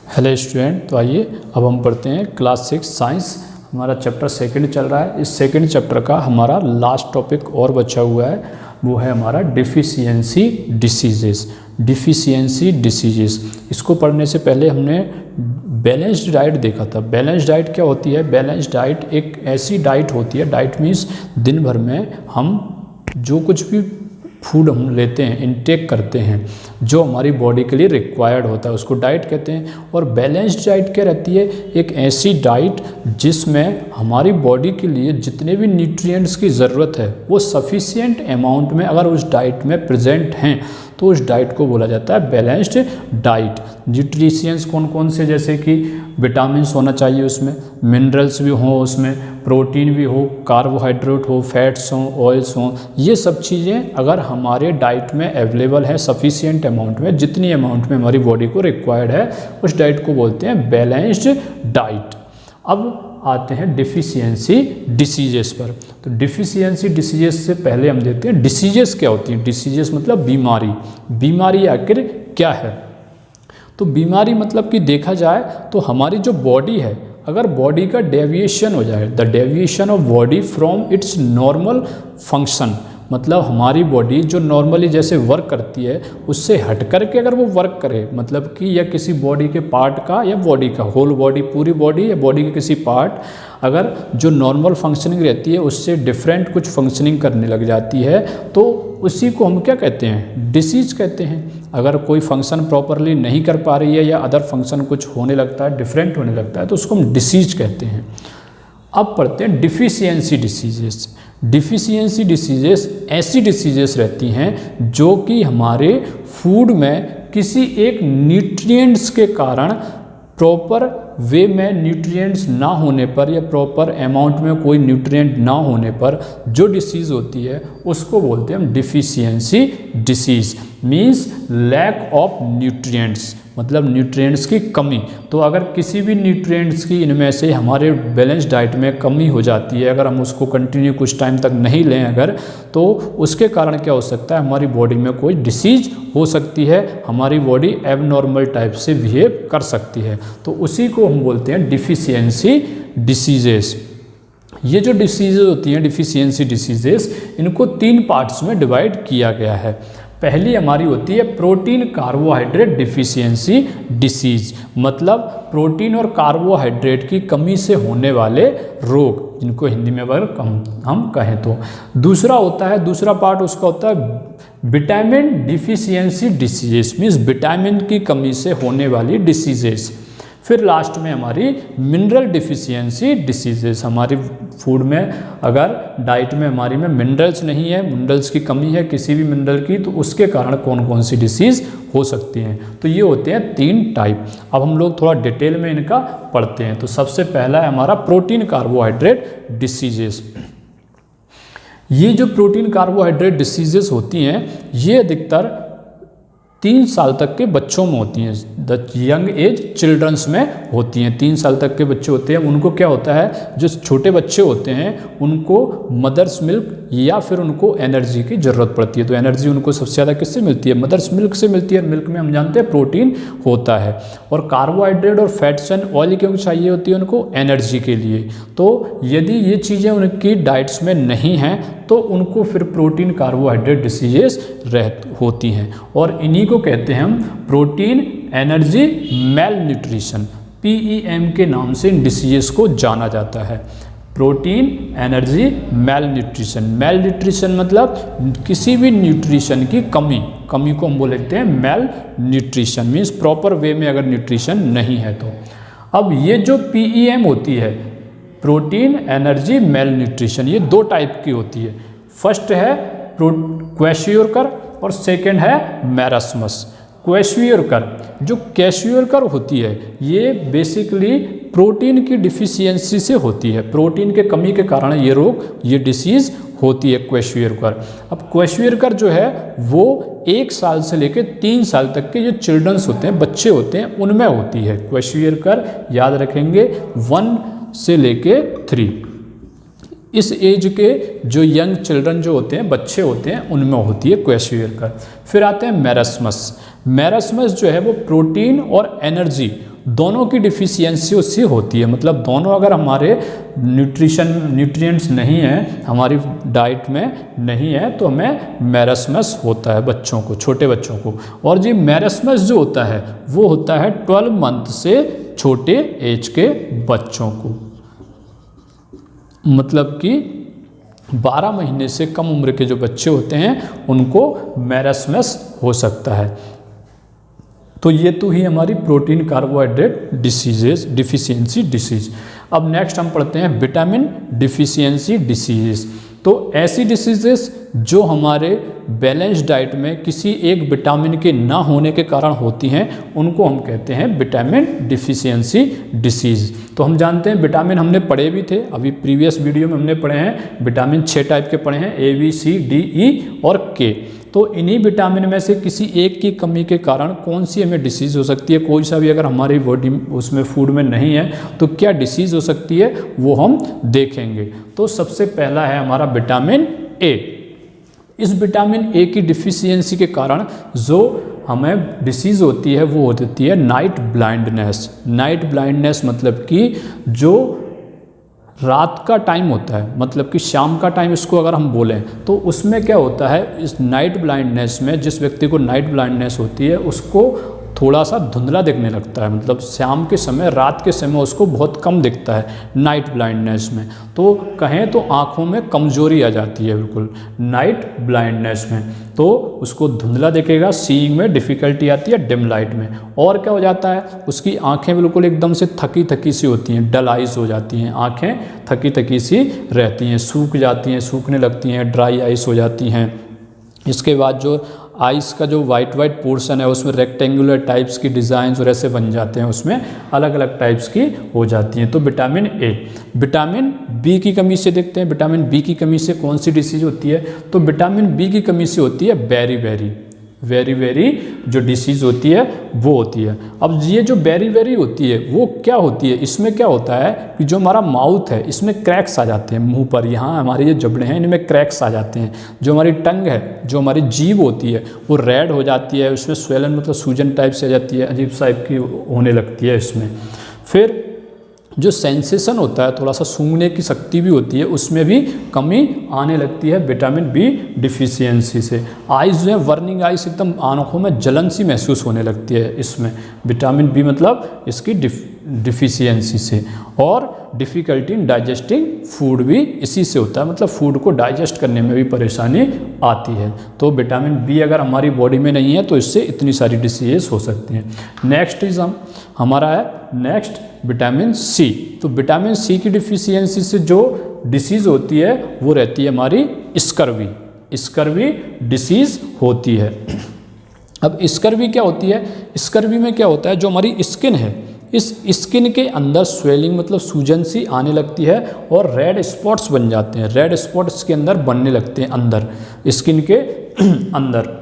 Hello student, तो आइए अब हम पढ़ते हैं क्लास 6 साइंस। हमारा चैप्टर सेकंड चल रहा है। इस सेकंड चैप्टर का हमारा लास्ट टॉपिक और बचा हुआ है, वो है हमारा डिफिशियंसी डिसीजेस। डिफिशियंसी डिसीजेस, इसको पढ़ने से पहले हमने बैलेंस्ड डाइट देखा था। बैलेंस्ड डाइट क्या होती है? बैलेंस्ड डाइट एक ऐसी डाइट होती है, डाइट मीन्स दिन भर में हम जो कुछ भी फूड हम लेते हैं, इनटेक करते हैं, जो हमारी बॉडी के लिए रिक्वायर्ड होता है, उसको डाइट कहते हैं। और बैलेंस्ड डाइट क्या रहती है? एक ऐसी डाइट जिसमें हमारी बॉडी के लिए जितने भी न्यूट्रिएंट्स की ज़रूरत है वो सफिशिएंट अमाउंट में अगर उस डाइट में प्रेजेंट हैं तो उस डाइट को बोला जाता है बैलेंस्ड डाइट। न्यूट्रिशियंस कौन कौन से? जैसे कि विटामिन्स होना चाहिए उसमें, मिनरल्स भी हों उसमें, प्रोटीन भी हो, कार्बोहाइड्रेट हो, फैट्स हों, ऑयल्स हों, ये सब चीज़ें अगर हमारे डाइट में अवेलेबल है सफिशिएंट अमाउंट में, जितनी अमाउंट में हमारी बॉडी को रिक्वायर्ड है, उस डाइट को बोलते हैं बैलेंस्ड डाइट। अब आते हैं डिफिशियंसी डिसीजेस पर। तो डिफिशियंसी डिसीजेस से पहले हम देखते हैं डिसीजेस क्या होती हैं। डिसीजेस मतलब बीमारी। बीमारी आखिर क्या है? तो बीमारी मतलब कि देखा जाए तो हमारी जो बॉडी है, अगर बॉडी का डेविएशन हो जाए, the deviation of body from its normal function, मतलब हमारी बॉडी जो नॉर्मली जैसे वर्क करती है उससे हट करके अगर वो वर्क करे, मतलब कि या किसी बॉडी के पार्ट का या बॉडी का होल बॉडी, पूरी बॉडी या बॉडी के किसी पार्ट अगर जो नॉर्मल फंक्शनिंग रहती है उससे डिफरेंट कुछ फंक्शनिंग करने लग जाती है, तो उसी को हम क्या कहते हैं? डिसीज कहते हैं। अगर कोई फंक्शन प्रॉपरली नहीं कर पा रही है या अदर फंक्शन कुछ होने लगता है, डिफरेंट होने लगता है, तो उसको हम डिसीज कहते हैं। अब पढ़ते हैं डिफिशियंसी डिसीजेस। डिफिशियंसी डिसीजेस ऐसी डिसीजेस रहती हैं जो कि हमारे फूड में किसी एक न्यूट्रिएंट्स के कारण प्रॉपर वे में न्यूट्रिएंट्स ना होने पर या प्रॉपर अमाउंट में कोई न्यूट्रिएंट ना होने पर जो डिसीज़ होती है उसको बोलते हैं हम deficiency disease. Means lack of nutrients, मतलब न्यूट्रिएंट्स की कमी। तो अगर किसी भी न्यूट्रिएंट्स की इनमें से हमारे बैलेंस डाइट में कमी हो जाती है, अगर हम उसको कंटिन्यू कुछ टाइम तक नहीं लें अगर, तो उसके कारण क्या हो सकता है? हमारी बॉडी में कोई डिसीज हो सकती है, हमारी बॉडी एबनॉर्मल टाइप से बिहेव कर सकती है। तो उसी को हम बोलते हैं डिफिशियंसी डिसीजेस। ये जो डिसीजेज होती हैं डिफिशियंसी डिसीजेस, इनको 3 पार्ट्स में डिवाइड किया गया है। पहली हमारी होती है प्रोटीन कार्बोहाइड्रेट डिफिशियंसी डिसीज, मतलब प्रोटीन और कार्बोहाइड्रेट की कमी से होने वाले रोग, जिनको हिंदी में अगर हम कहें तो। दूसरा होता है, दूसरा पार्ट उसका होता है vitamin deficiency diseases, means vitamin की कमी से होने वाली डिसीजेस। फिर लास्ट में हमारी मिनरल डिफिशियंसी डिसीजेस। हमारी फूड में अगर डाइट में हमारी में मिनरल्स नहीं है, मिनरल्स की कमी है किसी भी मिनरल की, तो उसके कारण कौन कौन सी डिसीज़ हो सकती हैं। तो ये होते हैं 3 टाइप। अब हम लोग थोड़ा डिटेल में इनका पढ़ते हैं। तो सबसे पहला है हमारा प्रोटीन कार्बोहाइड्रेट डिसीजेस। ये जो प्रोटीन कार्बोहाइड्रेट डिसीजेस होती हैं ये अधिकतर 3 साल तक के बच्चों में होती हैं, द यंग एज चिल्ड्रंस में होती हैं। 3 साल तक के बच्चे होते हैं, उनको क्या होता है, जो छोटे बच्चे होते हैं उनको मदर्स मिल्क या फिर उनको एनर्जी की ज़रूरत पड़ती है। तो एनर्जी उनको सबसे ज़्यादा किससे मिलती है? मदर्स मिल्क से मिलती है। मिल्क में हम जानते हैं प्रोटीन होता है। और कार्बोहाइड्रेट और फैट्स एंड ऑयल क्यों चाहिए होती है उनको? एनर्जी के लिए। तो यदि ये चीज़ें उनकी डाइट्स में नहीं हैं तो उनको फिर प्रोटीन कार्बोहाइड्रेट डिसीजेस होती हैं। और इन्हीं को कहते हैं हम protein energy mail nutrition, PEM के नाम से इन डिसीजेस को जाना जाता है। Protein energy mail nutrition. Mail nutrition मतलब किसी भी न्यूट्रिशन की कमी, कमी को हम बोलते हैं mail nutrition, means proper way में अगर न्यूट्रिशन नहीं है तो। अब ये जो PEM होती है, प्रोटीन एनर्जी मेल न्यूट्रिशन, ये 2 टाइप की होती है। फर्स्ट है क्वेशियोरकर और सेकेंड है मैरास्मस। क्वेशियोरकर, जो क्वेशियोरकर होती है ये बेसिकली प्रोटीन की डिफिशियंसी से होती है। प्रोटीन के कमी के कारण ये रोग, ये डिसीज़ होती है क्वेशियोरकर। अब क्वेशियोरकर जो है वो 1 साल से लेकर 3 साल तक के जो चिल्ड्रंस होते हैं, बच्चे होते हैं, उनमें होती है क्वेशियोरकर। याद रखेंगे 1 से लेके 3, इस एज के जो यंग चिल्ड्रन जो होते हैं, बच्चे होते हैं, उनमें होती है क्वेशियोरकर। फिर आते हैं मैरास्मस। मैरास्मस जो है वो प्रोटीन और एनर्जी दोनों की डिफिशियंसी उससे होती है, मतलब दोनों अगर हमारे न्यूट्रिएंट्स नहीं है, हमारी डाइट में नहीं है, तो हमें मैरस्मस होता है बच्चों को, छोटे बच्चों को। और जी मैरस्मस जो होता है वो होता है 12 मंथ से छोटे एज के बच्चों को, मतलब कि 12 महीने से कम उम्र के जो बच्चे होते हैं उनको मैरस्मस हो सकता है। तो ये तो ही हमारी protein carbohydrate diseases, deficiency disease. अब नेक्स्ट हम पढ़ते हैं विटामिन डिफिशियंसी डिसीजेस। तो ऐसी डिसीजेस जो हमारे बैलेंस डाइट में किसी एक विटामिन के ना होने के कारण होती हैं, उनको हम कहते हैं विटामिन डिफिशियंसी डिसीज। तो हम जानते हैं विटामिन हमने पढ़े भी थे, अभी प्रीवियस वीडियो में हमने पढ़े हैं विटामिन 6 टाइप के पढ़े हैं, A, B, C, D, E और K। तो इन्हीं विटामिन में से किसी एक की कमी के कारण कौन सी हमें डिसीज़ हो सकती है, कोई सा भी अगर हमारी बॉडी उसमें फूड में नहीं है तो क्या डिसीज़ हो सकती है, वो हम देखेंगे। तो सबसे पहला है हमारा विटामिन ए। इस विटामिन ए की डिफिशियंसी के कारण जो हमें डिसीज़ होती है वो होती है नाइट ब्लाइंडनेस। नाइट ब्लाइंडनेस मतलब कि जो रात का टाइम होता है, मतलब कि शाम का टाइम इसको अगर हम बोलें तो उसमें क्या होता है, इस नाइट ब्लाइंडनेस में जिस व्यक्ति को नाइट ब्लाइंडनेस होती है उसको थोड़ा सा धुंधला दिखने लगता है, मतलब शाम के समय, रात के समय उसको बहुत कम दिखता है नाइट ब्लाइंडनेस में। तो कहें तो आँखों में कमजोरी आ जाती है बिल्कुल नाइट ब्लाइंडनेस में, तो उसको धुंधला दिखेगा, सीइंग में डिफ़िकल्टी आती है डिम लाइट में। और क्या हो जाता है, उसकी आँखें बिल्कुल एकदम से थकी थकी सी होती हैं, डल आइज हो जाती हैं, आँखें थकी थकी सी रहती हैं, सूख जाती हैं, सूखने लगती हैं, ड्राई आइस हो जाती हैं। इसके बाद जो आइस का जो वाइट पोर्शन है उसमें रेक्टेंगुलर टाइप्स की डिज़ाइंस और ऐसे बन जाते हैं, उसमें अलग अलग टाइप्स की हो जाती हैं। तो विटामिन ए। विटामिन बी की कमी से देखते हैं, विटामिन बी की कमी से कौन सी डिसीज होती है, तो विटामिन बी की कमी से होती है वेरी जो डिसीज़ होती है वो होती है। अब ये जो वेरी होती है वो क्या होती है, इसमें क्या होता है कि जो हमारा माउथ है इसमें क्रैक्स आ जाते हैं, मुंह पर यहाँ हमारे ये जबड़े हैं इनमें क्रैक्स आ जाते हैं। जो हमारी टंग है, जो हमारी जीभ होती है वो रेड हो जाती है, उसमें स्वेलन मतलब सूजन टाइप से आ जाती है, अजीब टाइप की होने लगती है इसमें। फिर जो सेंसेशन होता है, थोड़ा सा सूंघने की शक्ति भी होती है, उसमें भी कमी आने लगती है विटामिन बी डिफिशियंसी से। आइज जो है वर्निंग आइज, एकदम आंखों में जलन सी महसूस होने लगती है इसमें, विटामिन बी मतलब इसकी डिफिशियंसी से। और डिफ़िकल्टी इन डाइजेस्टिंग फूड भी इसी से होता है, मतलब फूड को डाइजेस्ट करने में भी परेशानी आती है। तो विटामिन बी अगर हमारी बॉडी में नहीं है तो इससे इतनी सारी डिसीजेस हो सकती हैं। नेक्स्ट इज हमारा है नेक्स्ट विटामिन सी। तो विटामिन सी की डिफिशियंसी से जो डिसीज़ होती है वो रहती है हमारी स्कर्वी डिसीज़ होती है। अब स्कर्वी क्या होती है, स्कर्वी में क्या होता है, जो हमारी स्किन है इस स्किन के अंदर स्वेलिंग मतलब सूजन सी आने लगती है और रेड स्पॉट्स बन जाते हैं, रेड स्पॉट्स के अंदर बनने लगते हैं अंदर स्किन के अंदर।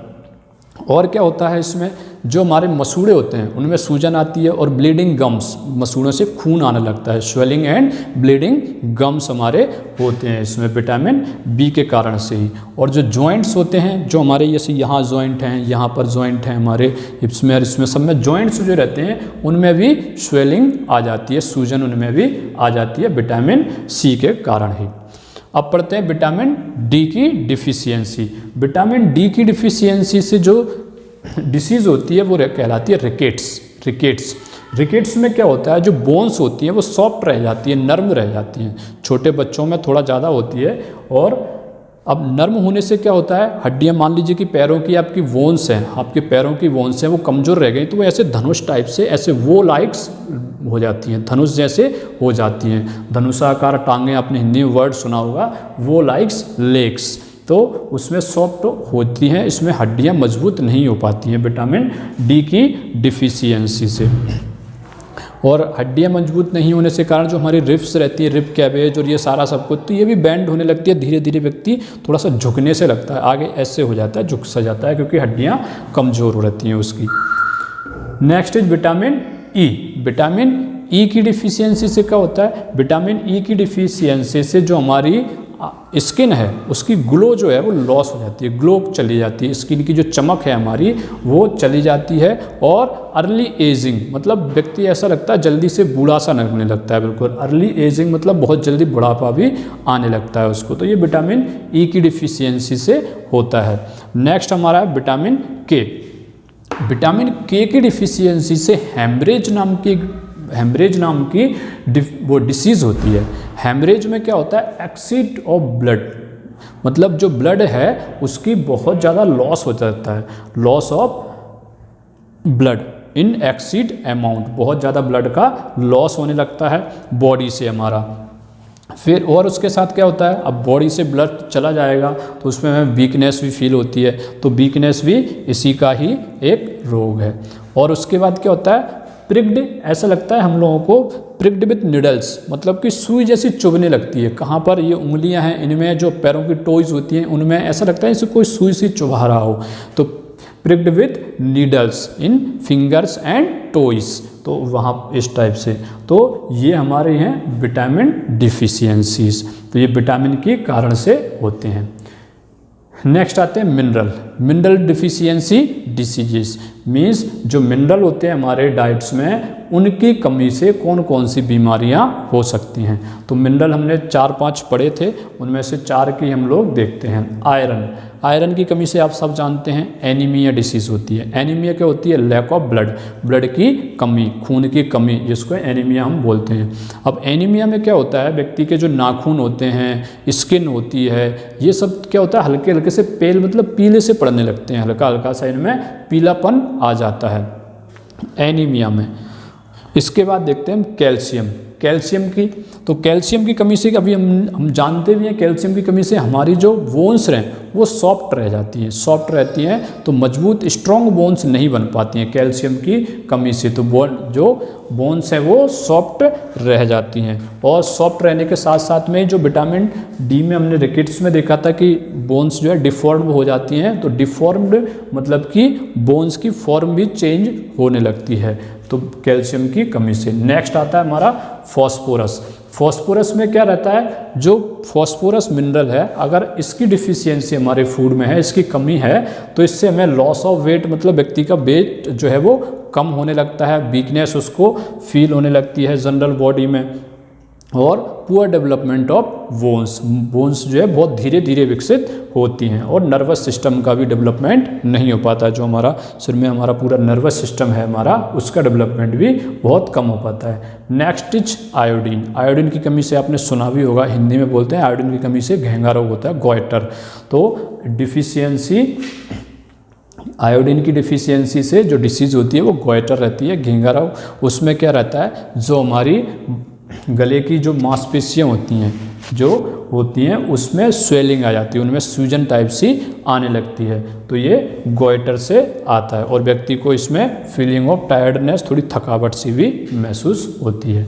और क्या होता है इसमें, जो हमारे मसूड़े होते हैं उनमें सूजन आती है और ब्लीडिंग गम्स, मसूड़ों से खून आने लगता है, स्वेलिंग एंड ब्लीडिंग गम्स हमारे होते हैं इसमें विटामिन बी के कारण से ही। और जो जॉइंट्स होते हैं, जो हमारे जैसे यहाँ जॉइंट हैं, यहाँ पर जॉइंट हैं हमारे हिप्स में और इसमें सब में जॉइंट्स जो रहते हैं उनमें भी स्वेलिंग आ जाती है, सूजन उनमें भी आ जाती है विटामिन सी के कारण ही। अब पढ़ते हैं विटामिन डी की डिफिशियंसी। विटामिन डी की डिफिशियंसी से जो डिसीज़ होती है वो कहलाती है रिकेट्स में क्या होता है, जो बोन्स होती हैं वो सॉफ्ट रह जाती है, नर्म रह जाती हैं, छोटे बच्चों में थोड़ा ज़्यादा होती है। और अब नर्म होने से क्या होता है, हड्डियाँ मान लीजिए कि पैरों की आपकी बोन्स हैं, आपके पैरों की बोन्स हैं वो कमज़ोर रह गई तो वो ऐसे धनुष टाइप से ऐसे वो लाइक्स हो जाती हैं, धनुष जैसे हो जाती हैं। धनुषाकार टांगें, आपने हिंदी में वर्ड सुना होगा, वो लाइक्स लेग्स, तो उसमें सॉफ्ट होती हैं, इसमें हड्डियां मजबूत नहीं हो पाती हैं विटामिन डी की डिफिशियंसी से। और हड्डियां मजबूत नहीं होने से कारण जो हमारी रिब्स रहती है, रिब कैबेज और ये सारा सब कुछ, तो ये भी बैंड होने लगती है, धीरे धीरे व्यक्ति थोड़ा सा झुकने से लगता है, आगे ऐसे हो जाता है, झुक सा जाता है क्योंकि हड्डियां कमज़ोर हो रहती हैं उसकी। Next is vitamin E. Vitamin E की डिफिशियंसी से क्या होता है, विटामिन ई की डिफिशियंसी से जो हमारी स्किन है उसकी ग्लो जो है वो लॉस हो जाती है, ग्लो चली जाती है, स्किन की जो चमक है हमारी वो चली जाती है। और अर्ली एजिंग मतलब व्यक्ति ऐसा लगता है जल्दी से बूढ़ा सा लगने लगता है, बिल्कुल अर्ली एजिंग मतलब बहुत जल्दी बुढ़ापा भी आने लगता है उसको। तो ये विटामिन ई की डिफिशियंसी से होता है। नेक्स्ट हमारा है विटामिन के। विटामिन के की डिफिशियंसी से हेमरेज नाम की वो डिसीज़ होती है। हेमरेज में क्या होता है, एक्सीड ऑफ ब्लड, मतलब जो ब्लड है उसकी बहुत ज़्यादा लॉस हो जाता है, loss of blood in exceed amount, बहुत ज़्यादा ब्लड का लॉस होने लगता है बॉडी से हमारा। फिर और उसके साथ क्या होता है, अब बॉडी से ब्लड चला जाएगा तो उसमें हमें वीकनेस भी फील होती है, तो वीकनेस भी इसी का ही एक रोग है। और उसके बाद क्या होता है, प्रिक्ड, ऐसा लगता है हम लोगों को प्रिक्ड विथ निडल्स, मतलब कि सुई जैसी चुभने लगती है। कहाँ पर ये उंगलियां हैं इनमें जो पैरों की टोइज होती हैं उनमें ऐसा लगता है जैसे कोई सुई से चुभा रहा हो। तो pricked with needles in fingers and toes, तो वहाँ इस टाइप से, तो ये हमारे हैं विटामिन डिफिशियंसीज, तो ये विटामिन के कारण से होते हैं। नेक्स्ट आते हैं मिनरल डिफिशियंसी डिसीजेस, मीन्स जो मिनरल होते हैं हमारे डाइट्स में उनकी कमी से कौन कौन सी बीमारियां हो सकती हैं। तो मिनरल हमने 4-5 पढ़े थे, उनमें से 4 की हम लोग देखते हैं। आयरन की कमी से आप सब जानते हैं एनीमिया डिसीज़ होती है। एनीमिया क्या होती है, लैक ऑफ ब्लड की कमी, खून की कमी, जिसको एनीमिया हम बोलते हैं। अब एनीमिया में क्या होता है, व्यक्ति के जो नाखून होते हैं, स्किन होती है, ये सब क्या होता है हल्के हल्के से पेल मतलब पीले से पड़ने लगते हैं, हल्का हल्का सा इनमें पीलापन आ जाता है एनीमिया में। इसके बाद देखते हैं कैल्शियम की, तो कैल्शियम की कमी से अभी हम जानते भी हैं, कैल्शियम की कमी से हमारी जो बोन्स हैं वो सॉफ्ट रह जाती हैं, सॉफ्ट रहती हैं, तो मजबूत स्ट्रॉन्ग बोन्स नहीं बन पाती हैं कैल्शियम की कमी से, तो जो बोन्स हैं वो सॉफ्ट रह जाती हैं। और सॉफ्ट रहने के साथ साथ में जो विटामिन डी में हमने रिकेट्स में देखा था कि बोन्स जो है डिफॉर्म हो जाती हैं, तो डिफॉर्म्ड मतलब कि बोन्स की फॉर्म भी चेंज होने लगती है, तो कैल्शियम की कमी से। नेक्स्ट आता है हमारा फॉस्फोरस में क्या रहता है, जो फॉस्फोरस मिनरल है अगर इसकी डिफिशियंसी हमारे फूड में है, इसकी कमी है, तो इससे हमें लॉस ऑफ वेट मतलब व्यक्ति का वेट जो है वो कम होने लगता है, वीकनेस उसको फील होने लगती है जनरल बॉडी में, और पुअर डेवलपमेंट ऑफ बोन्स जो है बहुत धीरे धीरे विकसित होती हैं, और नर्वस सिस्टम का भी डेवलपमेंट नहीं हो पाता, जो हमारा सिर में हमारा पूरा नर्वस सिस्टम है हमारा, उसका डेवलपमेंट भी बहुत कम हो पाता है। नेक्स्ट इज आयोडीन की कमी से आपने सुना भी होगा, हिंदी में बोलते हैं आयोडीन की कमी से घेंगा रोग होता है, गॉइटर। तो डिफिशियंसी, आयोडीन की डिफिशियंसी से जो डिसीज़ होती है वो गॉइटर रहती है, घेंगा रोग। उसमें क्या रहता है, जो हमारी गले की जो मांसपेशियाँ होती हैं उसमें स्वेलिंग आ जाती है, उनमें सूजन टाइप सी आने लगती है, तो ये गॉइटर से आता है, और व्यक्ति को इसमें फीलिंग ऑफ टायर्डनेस, थोड़ी थकावट सी भी महसूस होती है।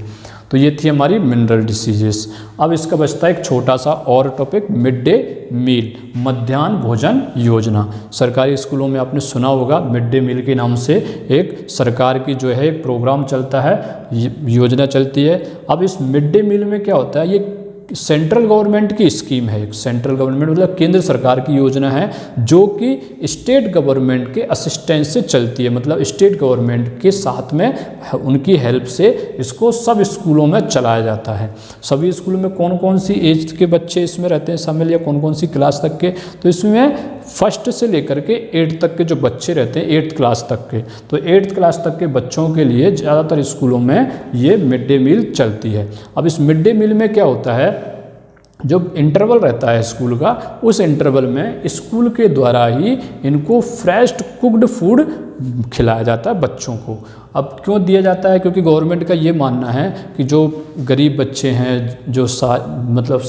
तो ये थी हमारी मिनरल डिसीजेस। अब इसका बचता है एक छोटा सा और टॉपिक, मिड डे मील, मध्याह्न भोजन योजना। सरकारी स्कूलों में आपने सुना होगा मिड डे मील के नाम से एक सरकार की जो है एक प्रोग्राम चलता है, योजना चलती है। अब इस मिड डे मील में क्या होता है, ये सेंट्रल गवर्नमेंट की स्कीम है, एक सेंट्रल गवर्नमेंट मतलब केंद्र सरकार की योजना है, जो कि स्टेट गवर्नमेंट के असिस्टेंस से चलती है, मतलब स्टेट गवर्नमेंट के साथ में उनकी हेल्प से इसको सब स्कूलों में चलाया जाता है। सभी स्कूलों में कौन कौन सी एज के बच्चे इसमें रहते हैं शामिल, या कौन कौन सी क्लास तक के, तो इसमें फर्स्ट से लेकर के 8th तक के जो बच्चे रहते हैं, 8th क्लास तक के, तो 8th क्लास तक के बच्चों के लिए ज़्यादातर स्कूलों में ये मिड डे मील चलती है। अब इस मिड डे मील में क्या होता है, जो इंटरवल रहता है स्कूल का, उस इंटरवल में स्कूल के द्वारा ही इनको फ्रेश कुक्ड फूड खिलाया जाता है बच्चों को। अब क्यों दिया जाता है, क्योंकि गवर्नमेंट का ये मानना है कि जो गरीब बच्चे हैं, जो मतलब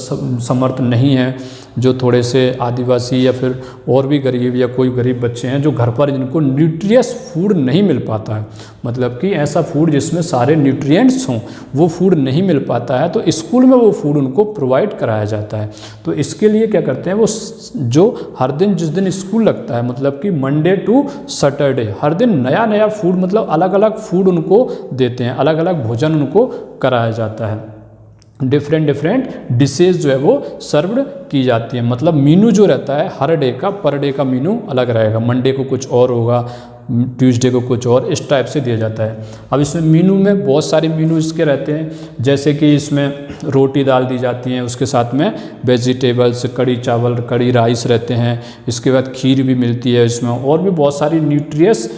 समर्थ नहीं हैं, जो थोड़े से आदिवासी या फिर और भी गरीब या कोई गरीब बच्चे हैं, जो घर पर जिनको न्यूट्रियस फूड नहीं मिल पाता है, मतलब कि ऐसा फूड जिसमें सारे न्यूट्रिएंट्स हों, वो फूड नहीं मिल पाता है, तो स्कूल में वो फूड उनको प्रोवाइड कराया जाता है। तो इसके लिए क्या करते हैं, वो जो हर दिन जिस दिन स्कूल लगता है, मतलब कि मंडे टू सैटरडे, हर दिन नया नया फूड, मतलब अलग अलग फूड उनको देते हैं, अलग अलग भोजन उनको कराया जाता है। डिफरेंट डिफरेंट डिशेज जो है वो सर्व्ड की जाती है। मतलब मीनू जो रहता है हर डे का, पर डे का मीनू अलग रहेगा, मंडे को कुछ और होगा, ट्यूसडे को कुछ और, इस टाइप से दिया जाता है। अब इसमें मीनू में बहुत सारे मीनू इसके रहते हैं, जैसे कि इसमें रोटी दाल दी जाती है, उसके साथ में वेजिटेबल्स, कड़ी चावल, कड़ी राइस रहते हैं, इसके बाद खीर भी मिलती है इसमें, और भी बहुत सारी न्यूट्रियस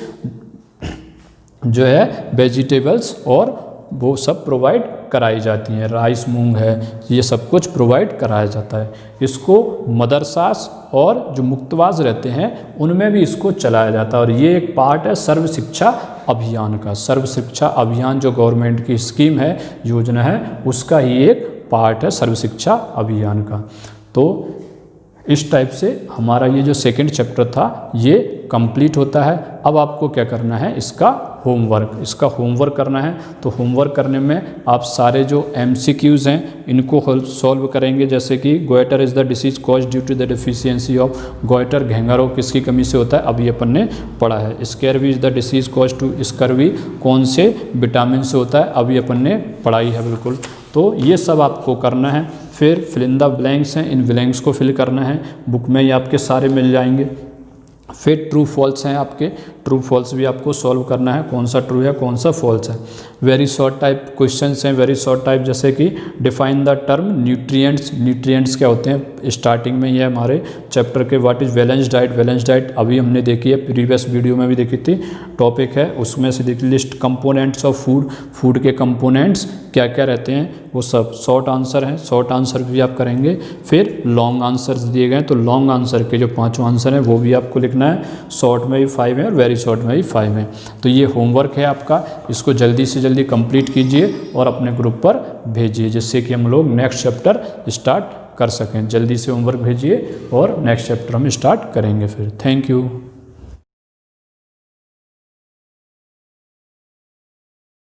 जो है वेजिटेबल्स और वो सब प्रोवाइड कराई जाती हैं। राइस, मूंग है, ये सब कुछ प्रोवाइड कराया जाता है। इसको मदरसास और जो मुक्तवाज रहते हैं उनमें भी इसको चलाया जाता है, और ये एक पार्ट है सर्व शिक्षा अभियान का। सर्व शिक्षा अभियान जो गवर्नमेंट की स्कीम है, योजना है, उसका ही एक पार्ट है सर्व शिक्षा अभियान का। तो इस टाइप से हमारा ये जो सेकंड चैप्टर था ये कंप्लीट होता है। अब आपको क्या करना है, इसका होमवर्क करना है। तो होमवर्क करने में आप सारे जो MCQs हैं इनको सॉल्व करेंगे, जैसे कि goitre is the disease cause due to the deficiency of, goitre घेंगा रोग किसकी कमी से होता है, अभी अपन ने पढ़ा है। Scurvy is the disease cause to, scurvy कौन से विटामिन से होता है, अभी अपन ने पढ़ाई है बिल्कुल। तो ये सब आपको करना है। फिर फिल इन द ब्लैंक्स हैं, इन ब्लैंक्स को फिल करना है, बुक में ये आपके सारे मिल जाएंगे। फिर ट्रू फॉल्स हैं आपके, ट्रू फॉल्स भी आपको सॉल्व करना है, कौन सा ट्रू है कौन सा फॉल्स है। वेरी शॉर्ट टाइप क्वेश्चंस हैं, वेरी शॉर्ट टाइप, जैसे कि define the term nutrients, nutrients क्या होते हैं, स्टार्टिंग में ही है हमारे चैप्टर के। What is balance diet, balance diet अभी हमने देखी है, प्रीवियस वीडियो में भी देखी थी, टॉपिक है उसमें से देखी। List components of food, food के कंपोनेंट्स क्या क्या रहते हैं वो सब शॉर्ट आंसर हैं, शॉर्ट आंसर भी आप करेंगे। फिर लॉन्ग आंसर्स दिए गए, तो लॉन्ग आंसर के जो 5 आंसर हैं वो भी आपको लिखना है, शॉर्ट में भी 5 है और वेरी शॉर्ट में भी 5 है। तो ये होमवर्क है आपका, इसको जल्दी से जल्दी कंप्लीट कीजिए और अपने ग्रुप पर भेजिए, जिससे कि हम लोग नेक्स्ट चैप्टर स्टार्ट कर सकें। जल्दी से होमवर्क भेजिए और नेक्स्ट चैप्टर हम स्टार्ट करेंगे फिर। Thank you.